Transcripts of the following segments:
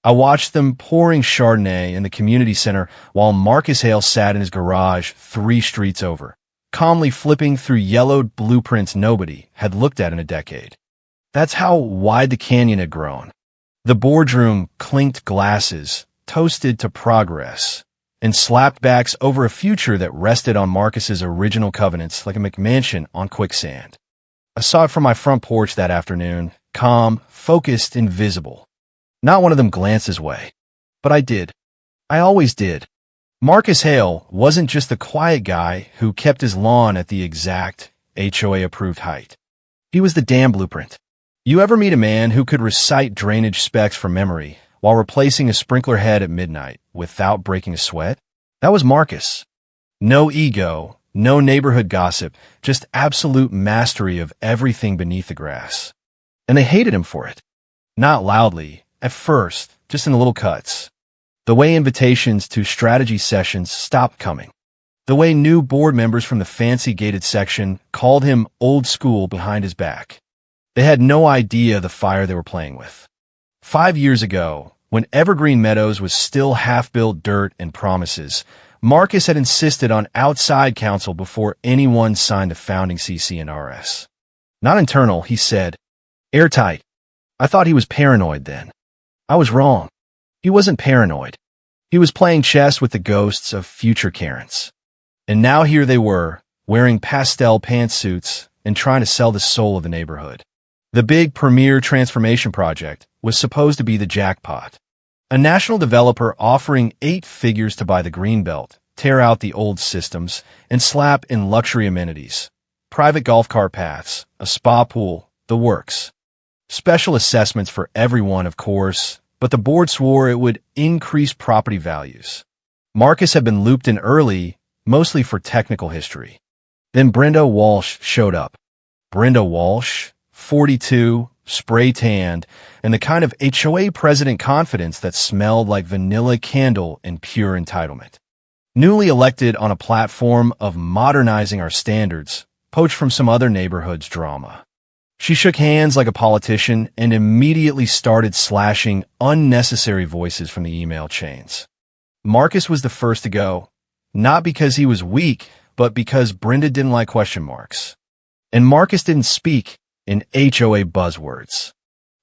I watched them pouring Chardonnay in the community center while Marcus Hale sat in his garage 3 streets over, calmly flipping through yellowed blueprints nobody had looked at in a decade. That's how wide the canyon had grown. The boardroom clinked glasses, toasted to progress, and slapped backs over a future that rested on Marcus's original covenants like a McMansion on quicksand. I saw it from my front porch that afternoon, calm, focused, invisible. Not one of them glanced his way. But I did. I always did. Marcus Hale wasn't just the quiet guy who kept his lawn at the exact HOA-approved height. He was the damn blueprint. You ever meet a man who could recite drainage specs from memory while replacing a sprinkler head at midnight without breaking a sweat? That was Marcus. No ego, no neighborhood gossip, just absolute mastery of everything beneath the grass. And they hated him for it. Not loudly, at first, just in the little cuts. The way invitations to strategy sessions stopped coming. The way new board members from the fancy gated section called him old school behind his back. They had no idea the fire they were playing with. 5 years ago, when Evergreen Meadows was still half-built dirt and promises, Marcus had insisted on outside counsel before anyone signed the founding CC&RS. Not internal, he said. Airtight. I thought he was paranoid then. I was wrong. He wasn't paranoid. He was playing chess with the ghosts of future Karens. And now here they were, wearing pastel pantsuits and trying to sell the soul of the neighborhood. The big premier transformation project was supposed to be the jackpot. A national developer offering 8 figures to buy the greenbelt, tear out the old systems, and slap in luxury amenities. Private golf cart paths, a spa pool, the works. Special assessments for everyone, of course, but the board swore it would increase property values. Marcus had been looped in early, mostly for technical history. Then Brenda Walsh showed up. Brenda Walsh, 42, spray-tanned, and the kind of HOA president confidence that smelled like vanilla candle and pure entitlement. Newly elected on a platform of modernizing our standards, poached from some other neighborhood's drama. She shook hands like a politician and immediately started slashing unnecessary voices from the email chains. Marcus was the first to go, not because he was weak, but because Brenda didn't like question marks. And Marcus didn't speak in HOA buzzwords.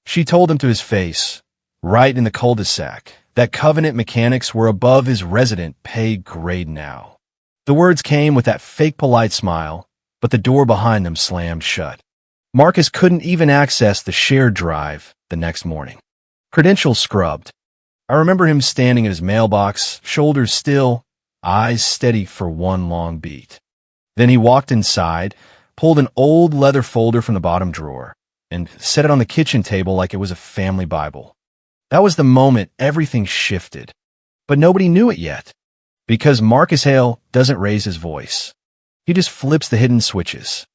She told him to his face, right in the cul-de-sac, that covenant mechanics were above his resident pay grade now. The words came with that fake polite smile, but the door behind them slammed shut. Marcus couldn't even access the shared drive the next morning. Credentials scrubbed. I remember him standing at his mailbox, shoulders still, eyes steady for one long beat. Then he walked inside, pulled an old leather folder from the bottom drawer, and set it on the kitchen table like it was a family Bible. That was the moment everything shifted. But nobody knew it yet, because Marcus Hale doesn't raise his voice. He just flips the hidden switches.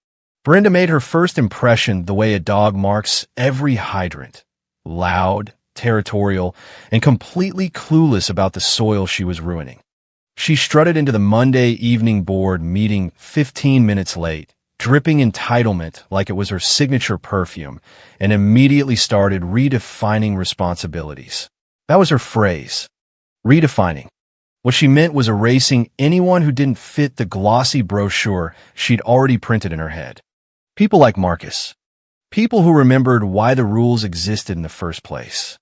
Brenda made her first impression the way a dog marks every hydrant, loud, territorial, and completely clueless about the soil she was ruining. She strutted into the Monday evening board meeting 15 minutes late, dripping entitlement like it was her signature perfume, and immediately started redefining responsibilities. That was her phrase, redefining. What she meant was erasing anyone who didn't fit the glossy brochure she'd already printed in her head. People like Marcus. People who remembered why the rules existed in the first place.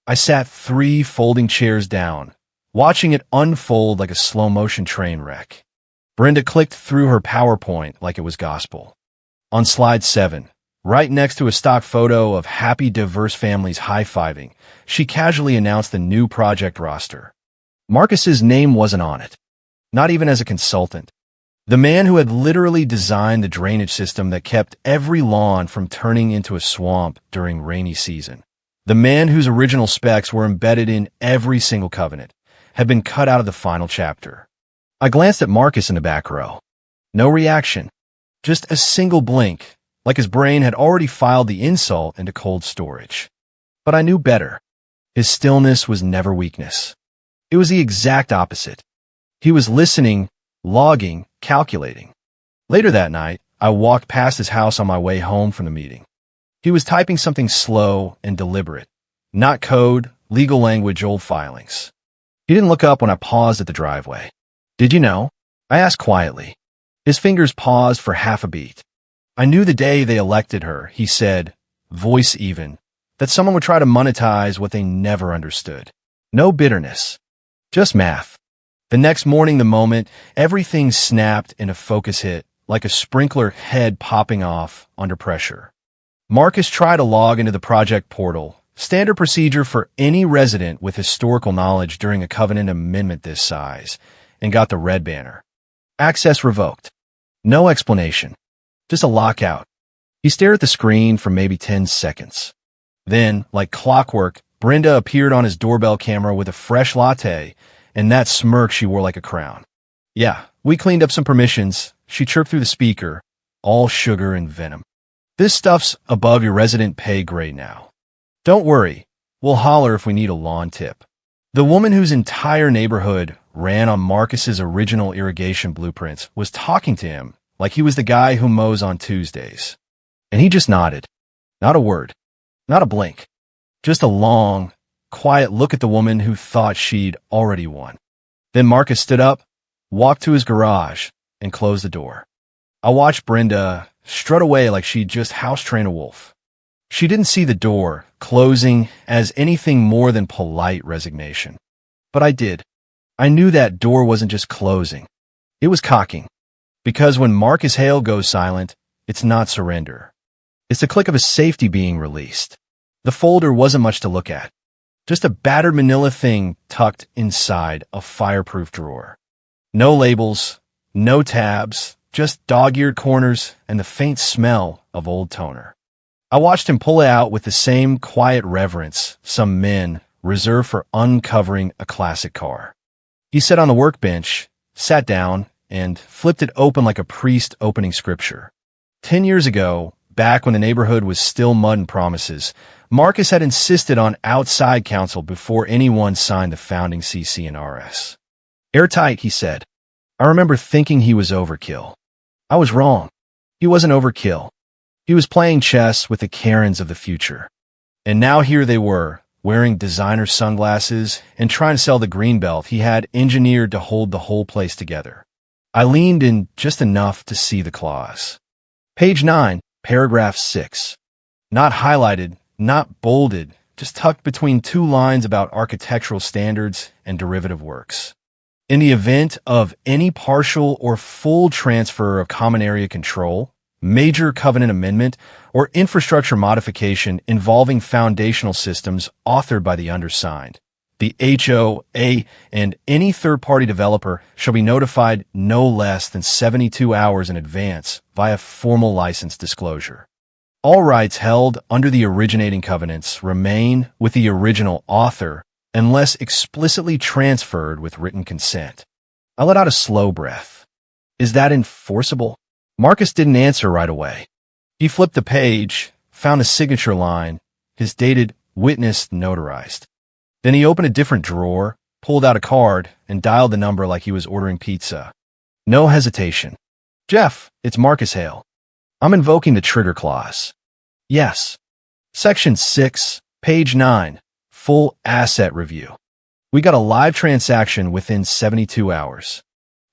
I sat 3 folding chairs down, watching it unfold like a slow-motion train wreck. Brenda clicked through her PowerPoint like it was gospel. On slide 7, right next to a stock photo of happy, diverse families high-fiving, she casually announced the new project roster. Marcus's name wasn't on it, not even as a consultant. The man who had literally designed the drainage system that kept every lawn from turning into a swamp during rainy season. The man whose original specs were embedded in every single covenant had been cut out of the final chapter. I glanced at Marcus in the back row. No reaction. Just a single blink, like his brain had already filed the insult into cold storage. But I knew better. His stillness was never weakness. It was the exact opposite. He was listening, logging, calculating. Later that night, I walked past his house on my way home from the meeting. He was typing something slow and deliberate. Not code, legal language, old filings. He didn't look up when I paused at the driveway. Did you know? I asked quietly. His fingers paused for half a beat. I knew the day they elected her, he said, voice even, that someone would try to monetize what they never understood. No bitterness. Just math. The next morning, the moment, everything snapped in a focus hit, like a sprinkler head popping off under pressure. Marcus tried to log into the project portal, standard procedure for any resident with historical knowledge during a covenant amendment this size, and got the red banner. Access revoked. No explanation. Just a lockout. He stared at the screen for maybe 10 seconds. Then, like clockwork, Brenda appeared on his doorbell camera with a fresh latte, and that smirk she wore like a crown. Yeah, we cleaned up some permissions, she chirped through the speaker, all sugar and venom. This stuff's above your resident pay grade now. Don't worry, we'll holler if we need a lawn tip. The woman whose entire neighborhood ran on Marcus's original irrigation blueprints was talking to him like he was the guy who mows on Tuesdays. And he just nodded. Not a word. Not a blink. Just a long, quiet look at the woman who thought she'd already won. Then Marcus stood up, walked to his garage, and closed the door. I watched Brenda strut away like she'd just house-trained a wolf. She didn't see the door closing as anything more than polite resignation. But I did. I knew that door wasn't just closing. It was cocking. Because when Marcus Hale goes silent, it's not surrender. It's the click of a safety being released. The folder wasn't much to look at. Just a battered manila thing tucked inside a fireproof drawer. No labels, no tabs, just dog-eared corners and the faint smell of old toner. I watched him pull it out with the same quiet reverence some men reserve for uncovering a classic car. He sat on the workbench, sat down, and flipped it open like a priest opening scripture. 10 years ago, back when the neighborhood was still mud and promises, Marcus had insisted on outside counsel before anyone signed the founding CC&RS. Airtight, he said. I remember thinking he was overkill. I was wrong. He wasn't overkill. He was playing chess with the Karens of the future. And now here they were, wearing designer sunglasses and trying to sell the greenbelt he had engineered to hold the whole place together. I leaned in just enough to see the clause. Page 9, paragraph 6. Not highlighted, not bolded, just tucked between two lines about architectural standards and derivative works. In the event of any partial or full transfer of common area control, major covenant amendment, or infrastructure modification involving foundational systems authored by the undersigned, the HOA and any third-party developer shall be notified no less than 72 hours in advance via formal license disclosure. All rights held under the originating covenants remain with the original author unless explicitly transferred with written consent. I let out a slow breath. Is that enforceable? Marcus didn't answer right away. He flipped the page, found a signature line, his dated witness notarized. Then he opened a different drawer, pulled out a card, and dialed the number like he was ordering pizza. No hesitation. Jeff, it's Marcus Hale. I'm invoking the trigger clause. Yes. Section 6, page 9, full asset review. We got a live transaction within 72 hours.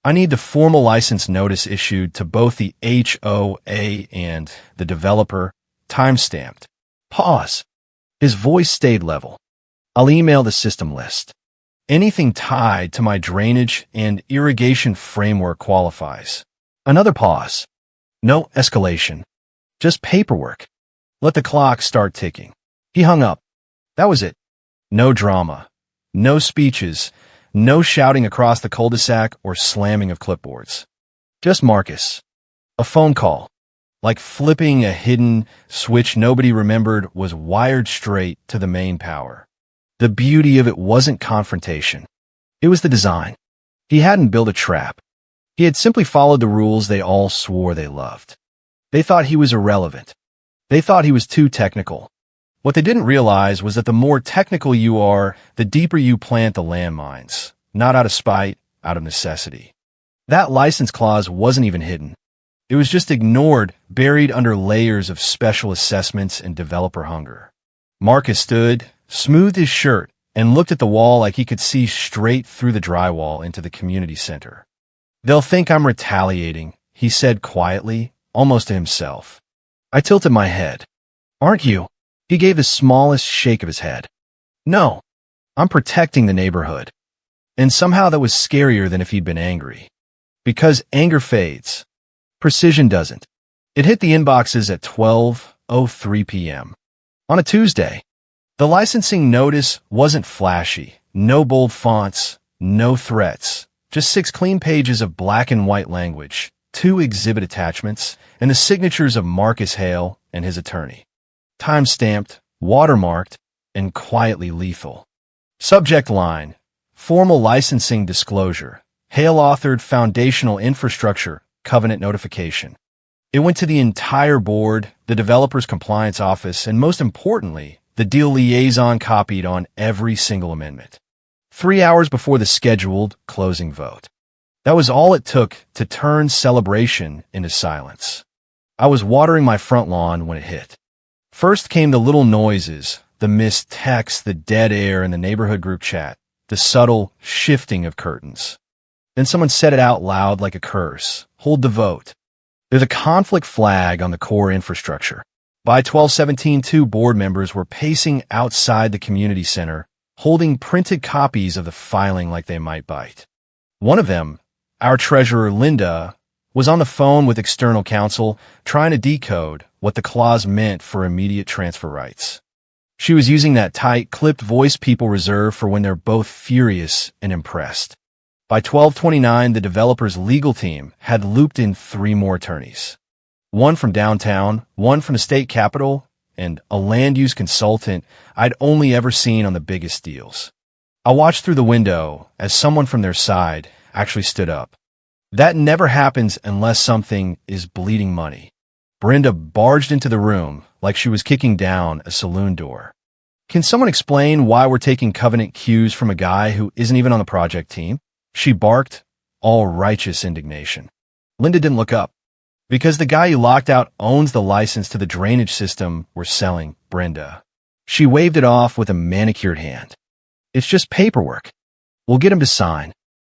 I need the formal license notice issued to both the HOA and the developer, time-stamped. Pause. His voice stayed level. I'll email the system list. Anything tied to my drainage and irrigation framework qualifies. Another pause. No escalation. Just paperwork. Let the clock start ticking. He hung up. That was it. No drama. No speeches. No shouting across the cul-de-sac or slamming of clipboards. Just Marcus. A phone call. Like flipping a hidden switch nobody remembered was wired straight to the main power. The beauty of it wasn't confrontation. It was the design. He hadn't built a trap. He had simply followed the rules they all swore they loved. They thought he was irrelevant. They thought he was too technical. What they didn't realize was that the more technical you are, the deeper you plant the landmines, not out of spite, out of necessity. That license clause wasn't even hidden. It was just ignored, buried under layers of special assessments and developer hunger. Marcus stood, smoothed his shirt, and looked at the wall like he could see straight through the drywall into the community center. "They'll think I'm retaliating," he said quietly, almost to himself. I tilted my head. "Aren't you?" He gave the smallest shake of his head. "No, I'm protecting the neighborhood." And somehow that was scarier than if he'd been angry. Because anger fades. Precision doesn't. It hit the inboxes at 12:03 p.m. on a Tuesday. The licensing notice wasn't flashy. No bold fonts, no threats. Just 6 clean pages of black and white language, 2 exhibit attachments, and the signatures of Marcus Hale and his attorney. Time-stamped, watermarked, and quietly lethal. Subject line: Formal licensing disclosure. Hale authored foundational infrastructure covenant notification. It went to the entire board, the developer's compliance office, and most importantly, the deal liaison copied on every single amendment. 3 hours before the scheduled closing vote. That was all it took to turn celebration into silence. I was watering my front lawn when it hit. First came the little noises, the missed text, the dead air in the neighborhood group chat, the subtle shifting of curtains. Then someone said it out loud like a curse. "Hold the vote. There's a conflict flag on the core infrastructure." By 12:17, 2 board members were pacing outside the community center, holding printed copies of the filing like they might bite. One of them, our treasurer Linda, was on the phone with external counsel trying to decode what the clause meant for immediate transfer rights. She was using that tight, clipped voice people reserve for when they're both furious and impressed. By 12:29, the developer's legal team had looped in 3 more attorneys. One from downtown, one from the state capitol, and a land use consultant I'd only ever seen on the biggest deals. I watched through the window as someone from their side actually stood up. That never happens unless something is bleeding money. Brenda barged into the room like she was kicking down a saloon door. "Can someone explain why we're taking covenant cues from a guy who isn't even on the project team?" She barked, all righteous indignation. Linda didn't look up. "Because the guy you locked out owns the license to the drainage system we're selling, Brenda." She waved it off with a manicured hand. "It's just paperwork. We'll get him to sign.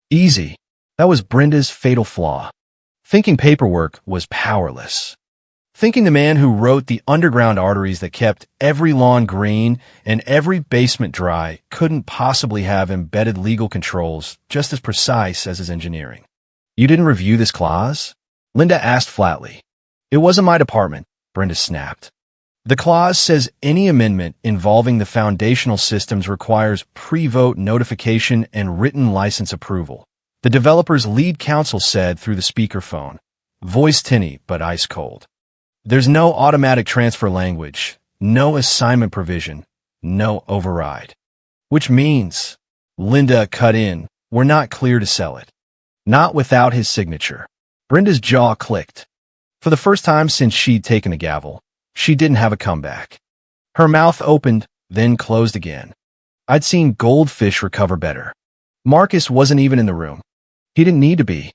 Easy." That was Brenda's fatal flaw. Thinking paperwork was powerless. Thinking the man who wrote the underground arteries that kept every lawn green and every basement dry couldn't possibly have embedded legal controls just as precise as his engineering. "You didn't review this clause?" Linda asked flatly. "It wasn't my department," Brenda snapped. "The clause says any amendment involving the foundational systems requires pre-vote notification and written license approval," the developer's lead counsel said through the speakerphone, voice tinny but ice cold. "There's no automatic transfer language, no assignment provision, no override." "Which means," Linda cut in, "we're not clear to sell it. Not without his signature." Brenda's jaw clicked. For the first time since she'd taken the gavel, she didn't have a comeback. Her mouth opened, then closed again. I'd seen goldfish recover better. Marcus wasn't even in the room. He didn't need to be.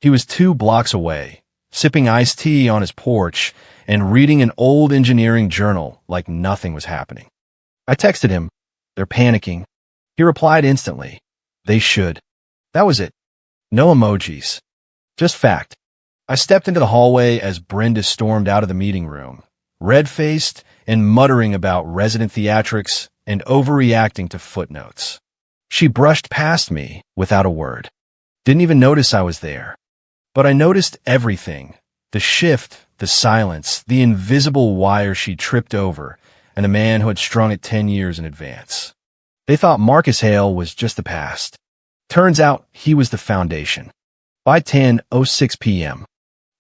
He was 2 blocks away, sipping iced tea on his porch and reading an old engineering journal like nothing was happening. I texted him, "They're panicking." He replied instantly, "They should." That was it. No emojis. Just fact. I stepped into the hallway as Brenda stormed out of the meeting room, red-faced and muttering about resident theatrics and overreacting to footnotes. She brushed past me without a word. Didn't even notice I was there. But I noticed everything. The shift, the silence, the invisible wire she tripped over, and the man who had strung it 10 years in advance. They thought Marcus Hale was just the past. Turns out he was the foundation. By 10:06 p.m.,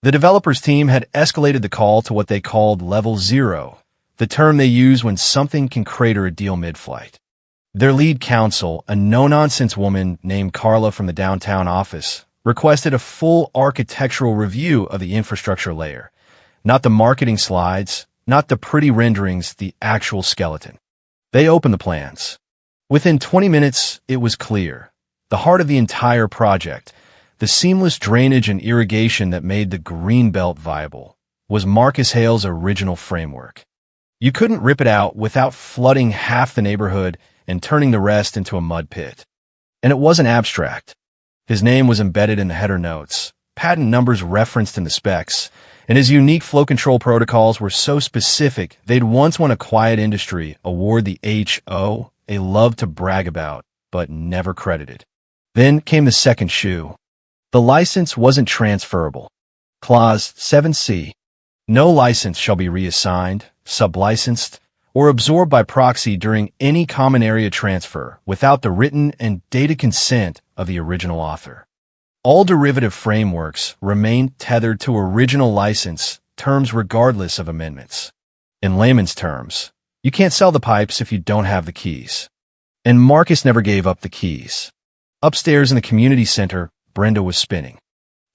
the developers team had escalated the call to what they called Level 0, the term they use when something can crater a deal mid-flight. Their lead counsel, a no-nonsense woman named Carla from the downtown office, requested a full architectural review of the infrastructure layer. Not the marketing slides, not the pretty renderings, the actual skeleton. They opened the plans. Within 20 minutes, it was clear. The heart of the entire project, the seamless drainage and irrigation that made the Greenbelt viable, was Marcus Hale's original framework. You couldn't rip it out without flooding half the neighborhood and turning the rest into a mud pit. And it wasn't abstract. His name was embedded in the header notes, patent numbers referenced in the specs, and his unique flow control protocols were so specific they'd once won a quiet industry award the HO a love to brag about, but never credited. Then came the second shoe. The license wasn't transferable. Clause 7C. No license shall be reassigned, sublicensed, or absorbed by proxy during any common area transfer without the written and dated consent of the original author. All derivative frameworks remain tethered to original license terms regardless of amendments. In layman's terms, you can't sell the pipes if you don't have the keys. And Marcus never gave up the keys. Upstairs in the community center, Brenda was spinning.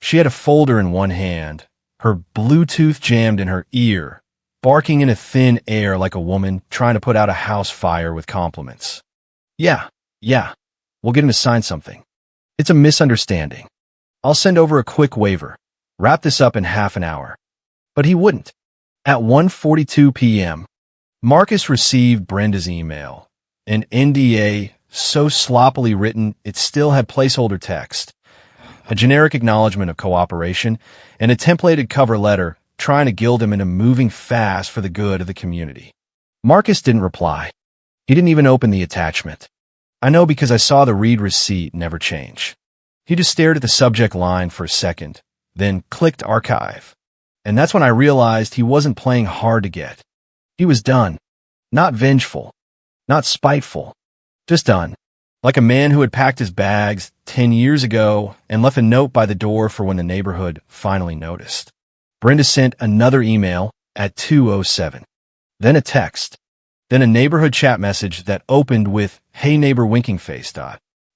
She had a folder in one hand, her Bluetooth jammed in her ear, barking in a thin air like a woman trying to put out a house fire with compliments. Yeah, we'll get him to sign something. It's a misunderstanding. I'll send over a quick waiver. Wrap this up in half an hour. But he wouldn't. At 1:42 p.m., Marcus received Brenda's email, an NDA so sloppily written it still had placeholder text, a generic acknowledgement of cooperation, and a templated cover letter trying to gild him into moving fast for the good of the community. Marcus didn't reply. He didn't even open the attachment. I know because I saw the read receipt never change. He just stared at the subject line for a second, then clicked archive. And that's when I realized he wasn't playing hard to get. He was done. Not vengeful. Not spiteful. Just done. Like a man who had packed his bags 10 years ago and left a note by the door for when the neighborhood finally noticed. Brenda sent another email at 2:07. Then a text. Then a neighborhood chat message that opened with, "Hey neighbor winking face."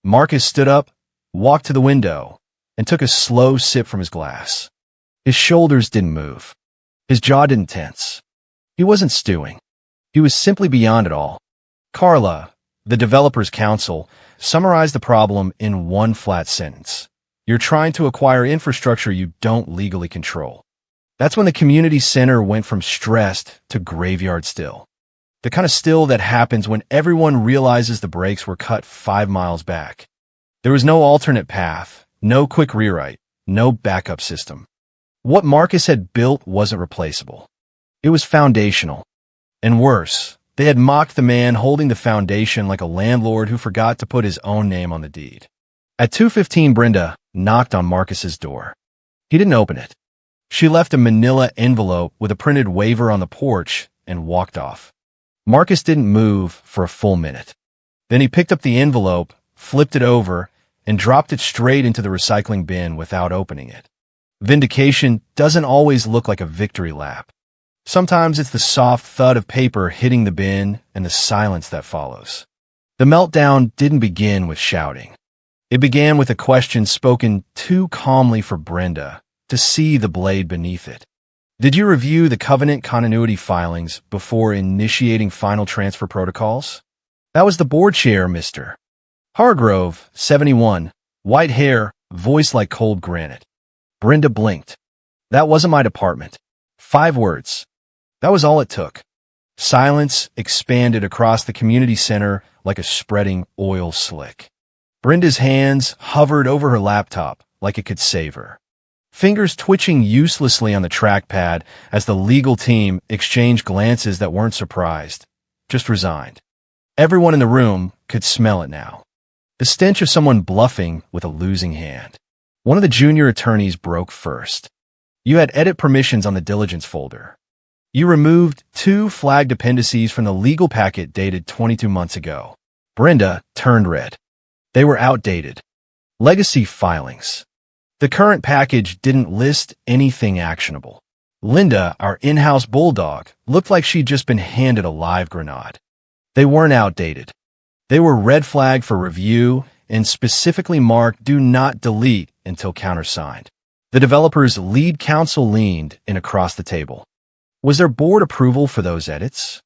Marcus stood up, walked to the window, and took a slow sip from his glass. His shoulders didn't move. His jaw didn't tense. He wasn't stewing. He was simply beyond it all. Carla, the developer's counsel, summarized the problem in one flat sentence. You're trying to acquire infrastructure you don't legally control. That's when the community center went from stressed to graveyard still. The kind of still that happens when everyone realizes the brakes were cut 5 miles back. There was no alternate path, no quick rewrite, no backup system. What Marcus had built wasn't replaceable. It was foundational. And worse, they had mocked the man holding the foundation like a landlord who forgot to put his own name on the deed. At 2:15, Brenda knocked on Marcus's door. He didn't open it. She left a manila envelope with a printed waiver on the porch and walked off. Marcus didn't move for a full minute. Then he picked up the envelope, flipped it over, and dropped it straight into the recycling bin without opening it. Vindication doesn't always look like a victory lap. Sometimes it's the soft thud of paper hitting the bin and the silence that follows. The meltdown didn't begin with shouting. It began with a question spoken too calmly for Brenda to see the blade beneath it. Did you review the covenant continuity filings before initiating final transfer protocols? That was the board chair, Mr. Hargrove, 71, white hair, voice like cold granite. Brenda blinked. That wasn't my department. 5 words. That was all it took. Silence expanded across the community center like a spreading oil slick. Brenda's hands hovered over her laptop like it could save her. Fingers twitching uselessly on the trackpad as the legal team exchanged glances that weren't surprised, just resigned. Everyone in the room could smell it now. The stench of someone bluffing with a losing hand. One of the junior attorneys broke first. You had edit permissions on the diligence folder. You removed 2 flagged appendices from the legal packet dated 22 months ago. Brenda turned red. They were outdated. Legacy filings. The current package didn't list anything actionable. Linda, our in-house bulldog, looked like she'd just been handed a live grenade. They weren't outdated. They were red flagged for review and specifically marked "Do not delete" until countersigned. The developer's lead counsel leaned in across the table. Was there board approval for those edits?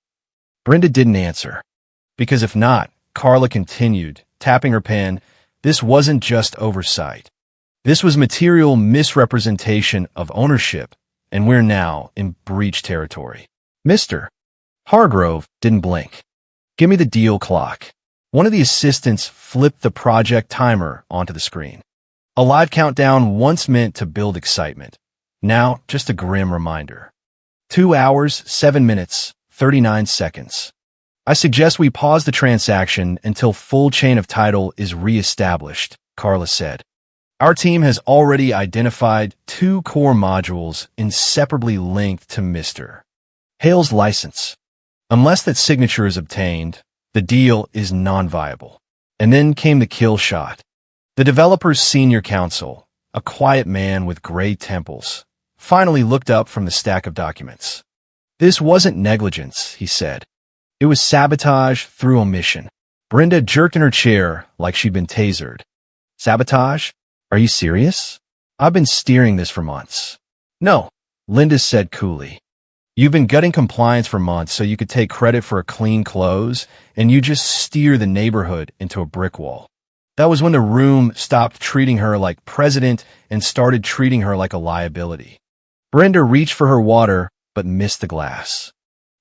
Brenda didn't answer. Because if not, Carla continued, tapping her pen, this wasn't just oversight. This was material misrepresentation of ownership, and we're now in breach territory. Mr. Hargrove didn't blink. Give me the deal clock. One of the assistants flipped the project timer onto the screen. A live countdown once meant to build excitement. Now, just a grim reminder. 2 hours, 7 minutes, 39 seconds. I suggest we pause the transaction until full chain of title is re-established, Carla said. Our team has already identified 2 core modules inseparably linked to Mr. Hale's license. Unless that signature is obtained, the deal is non-viable. And then came the kill shot. The developer's senior counsel, a quiet man with gray temples, finally looked up from the stack of documents. This wasn't negligence, he said. It was sabotage through omission. Brenda jerked in her chair like she'd been tasered. Sabotage? Are you serious? I've been steering this for months. No, Linda said coolly. You've been gutting compliance for months so you could take credit for a clean close, and you just steer the neighborhood into a brick wall. That was when the room stopped treating her like president and started treating her like a liability. Brenda reached for her water, but missed the glass.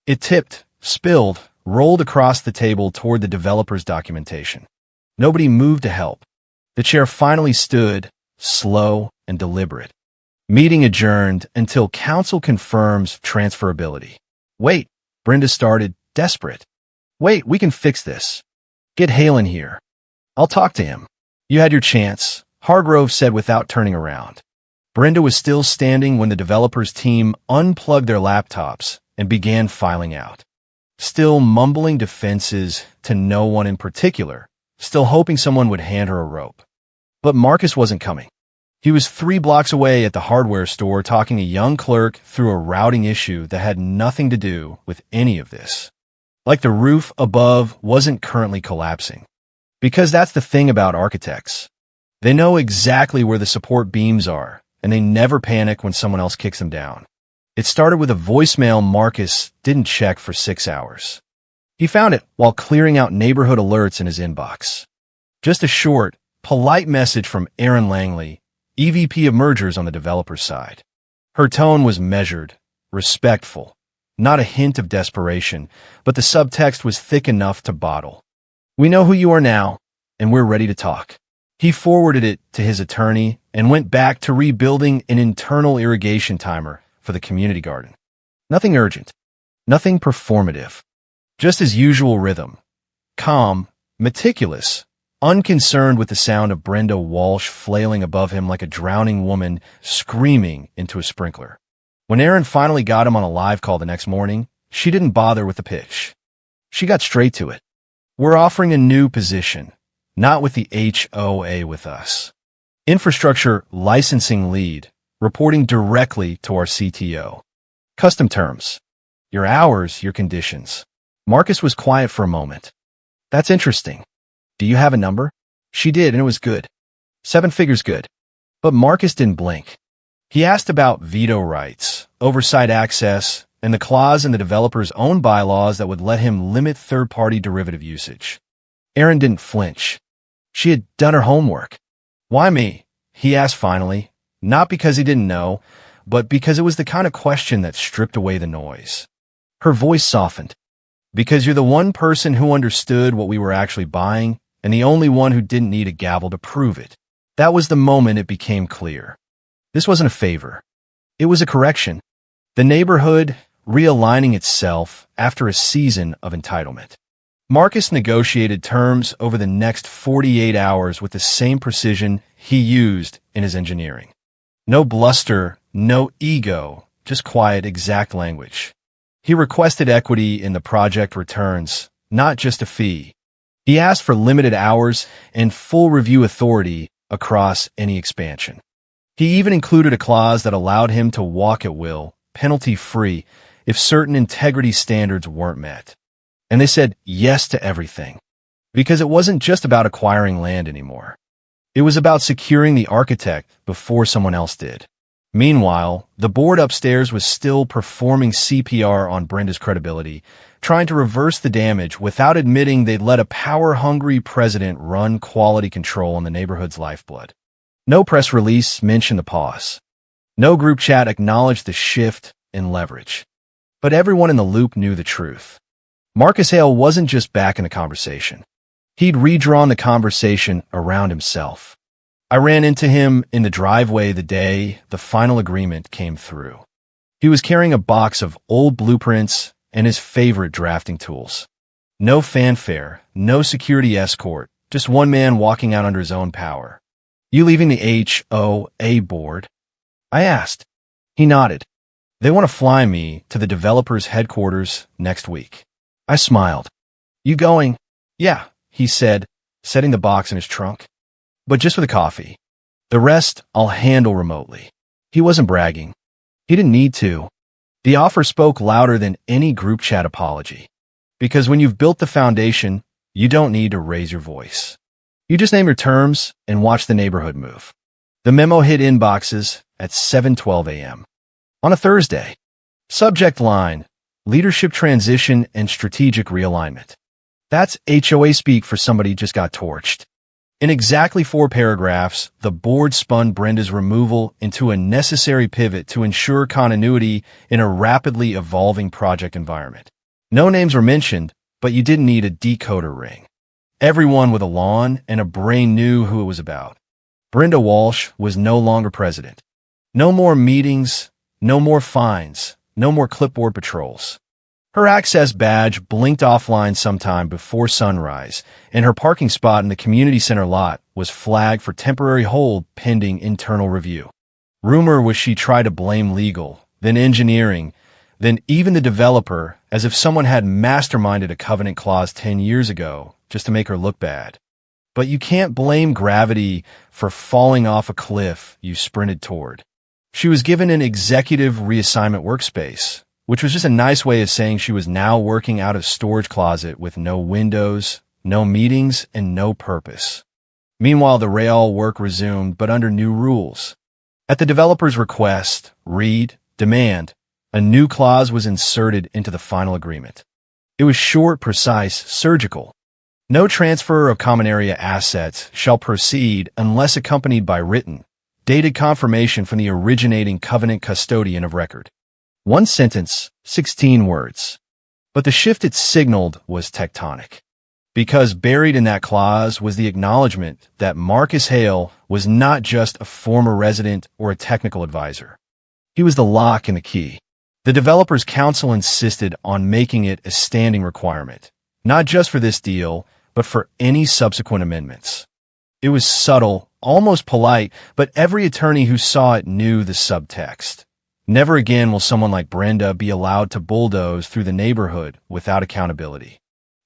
It tipped, spilled, rolled across the table toward the developer's documentation. Nobody moved to help. The chair finally stood, slow and deliberate. Meeting adjourned until counsel confirms transferability. Wait, Brenda started, desperate. Wait, we can fix this. Get Hale in here. I'll talk to him. You had your chance, Hargrove said without turning around. Brenda was still standing when the developer's team unplugged their laptops and began filing out. Still mumbling defenses to no one in particular, still hoping someone would hand her a rope. But Marcus wasn't coming. He was 3 blocks away at the hardware store talking a young clerk through a routing issue that had nothing to do with any of this. Like the roof above wasn't currently collapsing. Because that's the thing about architects. They know exactly where the support beams are, and they never panic when someone else kicks them down. It started with a voicemail Marcus didn't check for 6 hours. He found it while clearing out neighborhood alerts in his inbox. Just a short, polite message from Erin Langley, EVP of mergers on the developer's side. Her tone was measured, respectful, not a hint of desperation, but the subtext was thick enough to bottle. We know who you are now, and we're ready to talk. He forwarded it to his attorney and went back to rebuilding an internal irrigation timer for the community garden. Nothing urgent, nothing performative, just his usual rhythm. Calm, meticulous, unconcerned with the sound of Brenda Walsh flailing above him like a drowning woman screaming into a sprinkler. When Erin finally got him on a live call the next morning, she didn't bother with the pitch. She got straight to it. We're offering a new position, not with the HOA with us. Infrastructure licensing lead, reporting directly to our CTO. Custom terms. Your hours, your conditions. Marcus was quiet for a moment. That's interesting. Do you have a number? She did, and it was good. 7 figures good. But Marcus didn't blink. He asked about veto rights, oversight access, and the clause in the developer's own bylaws that would let him limit third-party derivative usage. Erin didn't flinch. She had done her homework. Why me? He asked finally, not because he didn't know, but because it was the kind of question that stripped away the noise. Her voice softened. Because you're the one person who understood what we were actually buying, and the only one who didn't need a gavel to prove it. That was the moment it became clear. This wasn't a favor. It was a correction. The neighborhood realigning itself after a season of entitlement. Marcus negotiated terms over the next 48 hours with the same precision he used in his engineering. No bluster, no ego, just quiet, exact language. He requested equity in the project returns, not just a fee. He asked for limited hours and full review authority across any expansion. He even included a clause that allowed him to walk at will, penalty-free, if certain integrity standards weren't met. And they said yes to everything. Because it wasn't just about acquiring land anymore. It was about securing the architect before someone else did. Meanwhile, the board upstairs was still performing CPR on Brenda's credibility, trying to reverse the damage without admitting they'd let a power-hungry president run quality control on the neighborhood's lifeblood. No press release mentioned the pause. No group chat acknowledged the shift in leverage. But everyone in the loop knew the truth. Marcus Hale wasn't just back in the conversation. He'd redrawn the conversation around himself. I ran into him in the driveway the day the final agreement came through. He was carrying a box of old blueprints and his favorite drafting tools. No fanfare, no security escort, just one man walking out under his own power. "You leaving the HOA board?" I asked. He nodded. "They want to fly me to the developer's headquarters next week." I smiled. "You going?" "Yeah," he said, setting the box in his trunk. "But just for the coffee. The rest I'll handle remotely." He wasn't bragging. He didn't need to. The offer spoke louder than any group chat apology. Because when you've built the foundation, you don't need to raise your voice. You just name your terms and watch the neighborhood move. The memo hit inboxes at 7:12 a.m. on a Thursday. Subject line: Leadership Transition and Strategic Realignment. That's HOA speak for somebody who just got torched. In exactly 4 paragraphs, the board spun Brenda's removal into a necessary pivot to ensure continuity in a rapidly evolving project environment. No names were mentioned, but you didn't need a decoder ring. Everyone with a lawn and a brain knew who it was about. Brenda Walsh was no longer president. No more meetings, no more fines, no more clipboard patrols. Her access badge blinked offline sometime before sunrise, and her parking spot in the community center lot was flagged for temporary hold pending internal review. Rumor was she tried to blame legal, then engineering, then even the developer, as if someone had masterminded a covenant clause 10 years ago just to make her look bad. But you can't blame gravity for falling off a cliff you sprinted toward. She was given an executive reassignment workspace, which was just a nice way of saying she was now working out of storage closet with no windows, no meetings, and no purpose. Meanwhile, the rail work resumed, but under new rules. At the developer's request, demand, a new clause was inserted into the final agreement. It was short, precise, surgical. No transfer of common area assets shall proceed unless accompanied by written, dated confirmation from the originating covenant custodian of record. One sentence, 16 words. But the shift it signaled was tectonic. Because buried in that clause was the acknowledgement that Marcus Hale was not just a former resident or a technical advisor. He was the lock and the key. The developer's council insisted on making it a standing requirement, not just for this deal, but for any subsequent amendments. It was subtle, almost polite, but every attorney who saw it knew the subtext. Never again will someone like Brenda be allowed to bulldoze through the neighborhood without accountability.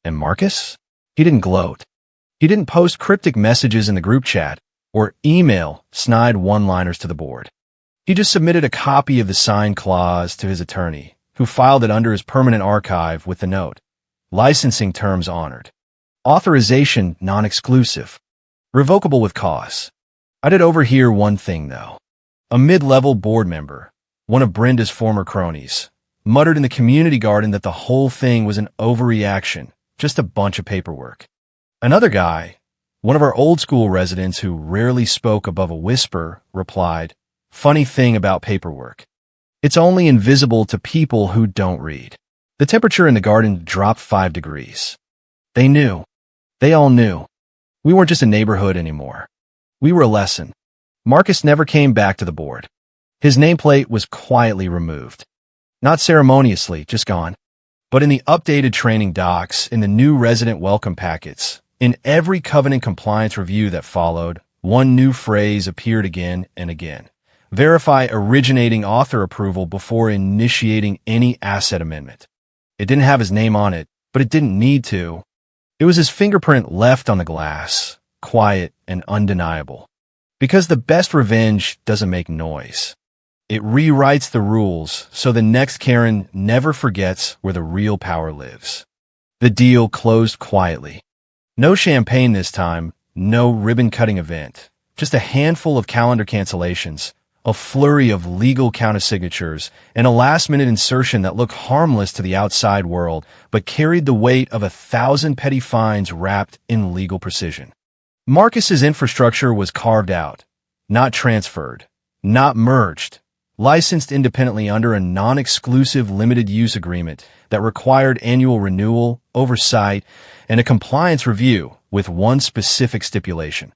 And Marcus? He didn't gloat. He didn't post cryptic messages in the group chat or email snide one-liners to the board. He just submitted a copy of the signed clause to his attorney, who filed it under his permanent archive with the note: licensing terms honored. Authorization non-exclusive. Revocable with cause. I did overhear one thing, though. A mid-level board member, one of Brenda's former cronies, muttered in the community garden that the whole thing was an overreaction, just a bunch of paperwork. Another guy, one of our old-school residents who rarely spoke above a whisper, replied, "Funny thing about paperwork. It's only invisible to people who don't read." The temperature in the garden dropped 5 degrees. They knew. They all knew. We weren't just a neighborhood anymore. We were a lesson. Marcus never came back to the board. His nameplate was quietly removed. Not ceremoniously, just gone. But in the updated training docs, in the new resident welcome packets, in every covenant compliance review that followed, one new phrase appeared again and again. Verify originating author approval before initiating any asset amendment. It didn't have his name on it, but it didn't need to. It was his fingerprint left on the glass, quiet and undeniable. Because the best revenge doesn't make noise. It rewrites the rules so the next Karen never forgets where the real power lives. The deal closed quietly. No champagne this time, no ribbon-cutting event, just a handful of calendar cancellations, a flurry of legal countersignatures, and a last-minute insertion that looked harmless to the outside world, but carried the weight of 1,000 petty fines wrapped in legal precision. Marcus's infrastructure was carved out, not transferred, not merged, licensed independently under a non-exclusive limited use agreement that required annual renewal, oversight, and a compliance review with one specific stipulation.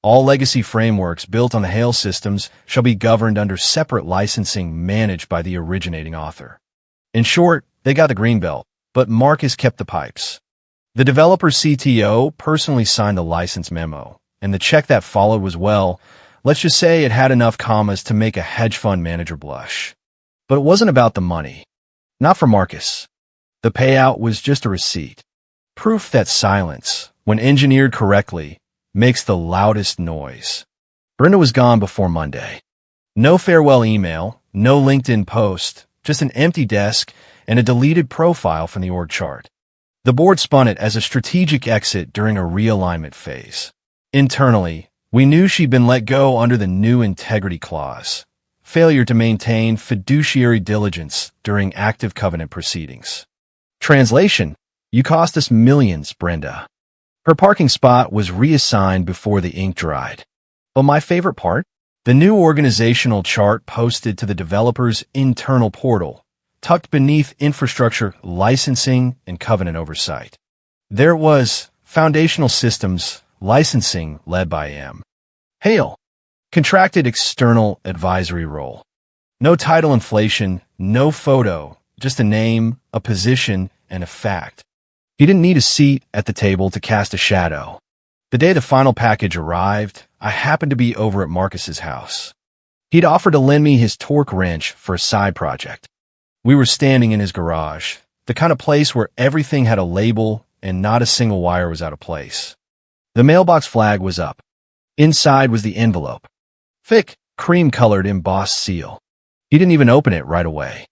All legacy frameworks built on the Hale systems shall be governed under separate licensing managed by the originating author. In short, they got the greenbelt, but Marcus kept the pipes. The developer's CTO personally signed the license memo, and the check that followed was, well, let's just say it had enough commas to make a hedge fund manager blush. But it wasn't about the money. Not for Marcus. The payout was just a receipt. Proof that silence, when engineered correctly, makes the loudest noise. Brenda was gone before Monday. No farewell email, no LinkedIn post, just an empty desk and a deleted profile from the org chart. The board spun it as a strategic exit during a realignment phase. Internally, we knew she'd been let go under the new integrity clause, failure to maintain fiduciary diligence during active covenant proceedings. Translation: you cost us millions, Brenda. Her parking spot was reassigned before the ink dried. But my favorite part? The new organizational chart posted to the developer's internal portal, tucked beneath infrastructure licensing and covenant oversight. There was foundational systems licensing led by M. Hale. Contracted external advisory role. No title inflation, no photo, just a name, a position, and a fact. He didn't need a seat at the table to cast a shadow. The day the final package arrived, I happened to be over at Marcus's house. He'd offered to lend me his torque wrench for a side project. We were standing in his garage, the kind of place where everything had a label and not a single wire was out of place. The mailbox flag was up. Inside was the envelope. Thick, cream-colored embossed seal. He didn't even open it right away.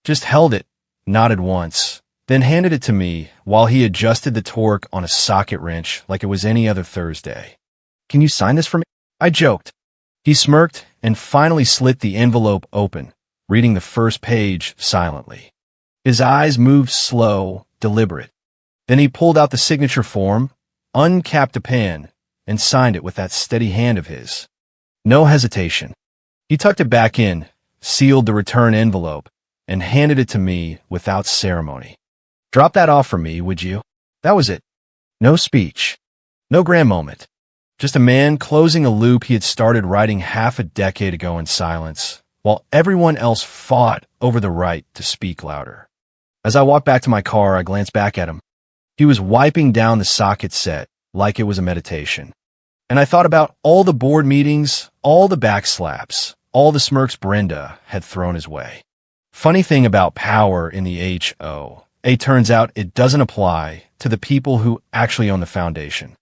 Just held it, nodded once, then handed it to me while he adjusted the torque on a socket wrench like it was any other Thursday. "Can you sign this for me?" I joked. He smirked and finally slit the envelope open, reading the first page silently. His eyes moved slow, deliberate. Then he pulled out the signature form, uncapped a pen, and signed it with that steady hand of his. No hesitation. He tucked it back in, sealed the return envelope, and handed it to me without ceremony. "Drop that off for me, would you?" That was it. No speech. No grand moment. Just a man closing a loop he had started writing half a decade ago in silence, while everyone else fought over the right to speak louder. As I walked back to my car, I glanced back at him. He was wiping down the socket set like it was a meditation. And I thought about all the board meetings, all the backslaps, all the smirks Brenda had thrown his way. Funny thing about power in the HOA, turns out it doesn't apply to the people who actually own the foundation.